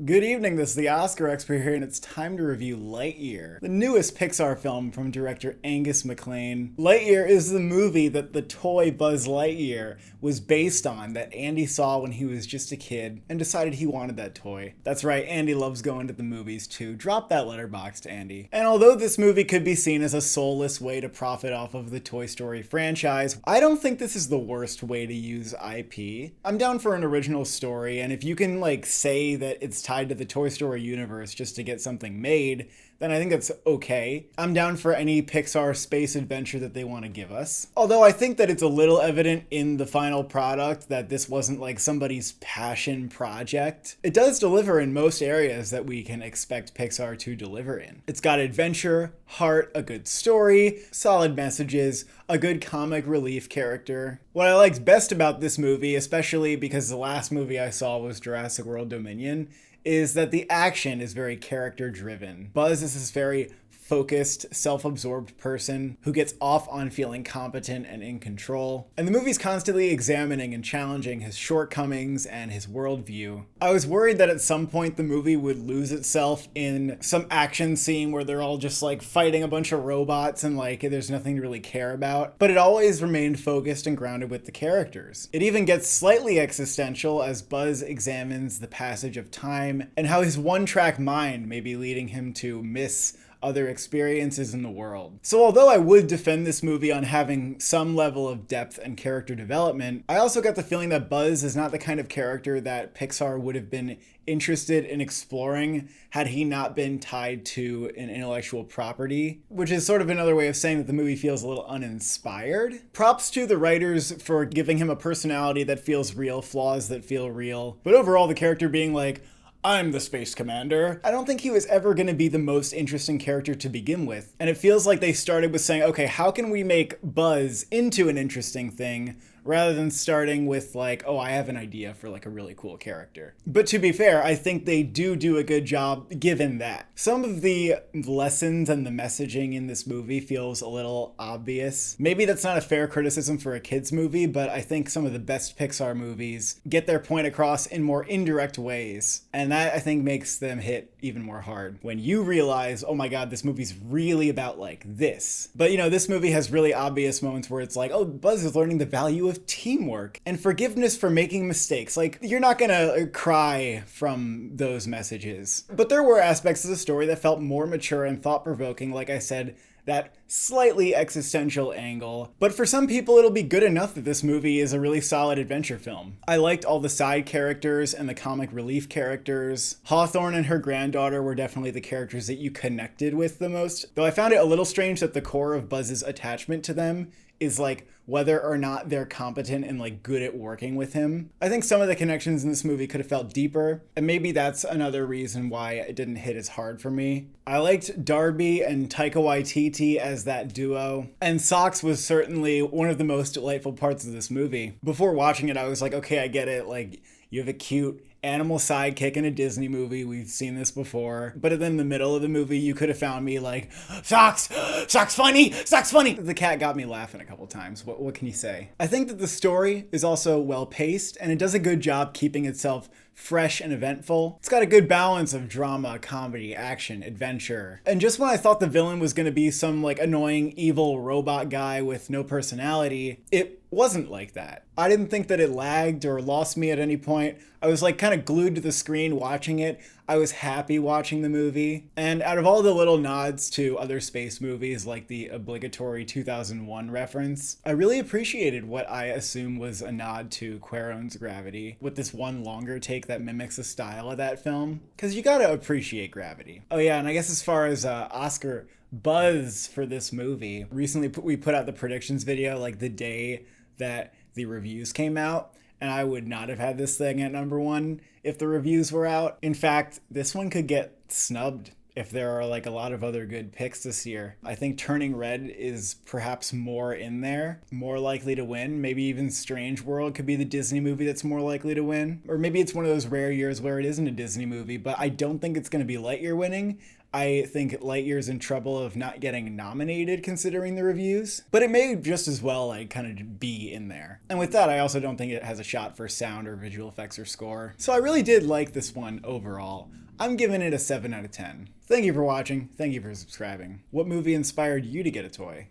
Good evening, this is the Oscar expert here, and it's time to review Lightyear, the newest Pixar film from director Angus MacLane. Lightyear is the movie that the toy Buzz Lightyear was based on that Andy saw when he was just a kid and decided he wanted that toy. That's right, Andy loves going to the movies too. Drop that letterboxd, Andy. And although this movie could be seen as a soulless way to profit off of the Toy Story franchise, I don't think this is the worst way to use IP. I'm down for an original story, and if you can say that it's tied to the Toy Story universe just to get something made, then I think that's okay. I'm down for any Pixar space adventure that they want to give us. Although I think that it's a little evident in the final product that this wasn't somebody's passion project. It does deliver in most areas that we can expect Pixar to deliver in. It's got adventure, heart, a good story, solid messages, a good comic relief character. What I liked best about this movie, especially because the last movie I saw was Jurassic World Dominion, is that the action is very character driven. Buzz is this very focused, self-absorbed person who gets off on feeling competent and in control. And the movie's constantly examining and challenging his shortcomings and his worldview. I was worried that at some point the movie would lose itself in some action scene where they're all just fighting a bunch of robots and there's nothing to really care about. But it always remained focused and grounded with the characters. It even gets slightly existential as Buzz examines the passage of time and how his one-track mind may be leading him to miss other experiences in the world. So although I would defend this movie on having some level of depth and character development, I also got the feeling that Buzz is not the kind of character that Pixar would have been interested in exploring had he not been tied to an intellectual property, which is sort of another way of saying that the movie feels a little uninspired. Props to the writers for giving him a personality that feels real, flaws that feel real, but overall the character being I'm the space commander. I don't think he was ever going to be the most interesting character to begin with. And it feels like they started with saying, okay, how can we make Buzz into an interesting thing rather than starting with oh, I have an idea for a really cool character. But to be fair, I think they do a good job given that. Some of the lessons and the messaging in this movie feels a little obvious. Maybe that's not a fair criticism for a kid's movie, but I think some of the best Pixar movies get their point across in more indirect ways. And that I think makes them hit even more hard. When you realize, oh my god, this movie's really about this. But this movie has really obvious moments where it's oh, Buzz is learning the value of teamwork and forgiveness for making mistakes. You're not gonna cry from those messages. But there were aspects of the story that felt more mature and thought-provoking, like I said, that slightly existential angle. But for some people, it'll be good enough that this movie is a really solid adventure film. I liked all the side characters and the comic relief characters. Hawthorne and her granddaughter were definitely the characters that you connected with the most, though I found it a little strange that the core of Buzz's attachment to them is whether or not they're competent and good at working with him. I think some of the connections in this movie could have felt deeper, and maybe that's another reason why it didn't hit as hard for me. I liked Darby and Taika Waititi as that duo, and Socks was certainly one of the most delightful parts of this movie. Before watching it, I was okay, I get it, you have a cute animal sidekick in a Disney movie. We've seen this before. But in the middle of the movie, you could have found me Socks! Socks funny! Socks funny! The cat got me laughing a couple times. What can you say? I think that the story is also well paced, and it does a good job keeping itself fresh and eventful. It's got a good balance of drama, comedy, action, adventure. And just when I thought the villain was going to be some annoying evil robot guy with no personality, it wasn't like that. I didn't think that it lagged or lost me at any point. I was kind of glued to the screen watching it. I was happy watching the movie. And out of all the little nods to other space movies, like the obligatory 2001 reference, I really appreciated what I assume was a nod to Cuarón's Gravity, with this one longer take that mimics the style of that film. Because you gotta appreciate Gravity. Oh yeah, and I guess as far as Oscar buzz for this movie, recently we put out the predictions video the day that the reviews came out, and I would not have had this thing at number one if the reviews were out. In fact, this one could get snubbed if there are a lot of other good picks this year. I think Turning Red is perhaps more in there, more likely to win. Maybe even Strange World could be the Disney movie that's more likely to win. Or maybe it's one of those rare years where it isn't a Disney movie, but I don't think it's going to be Lightyear winning. I think Lightyear's in trouble of not getting nominated considering the reviews, but it may just as well like kind of be in there. And with that, I also don't think it has a shot for sound or visual effects or score. So I really did like this one overall. I'm giving it a 7 out of 10. Thank you for watching. Thank you for subscribing. What movie inspired you to get a toy?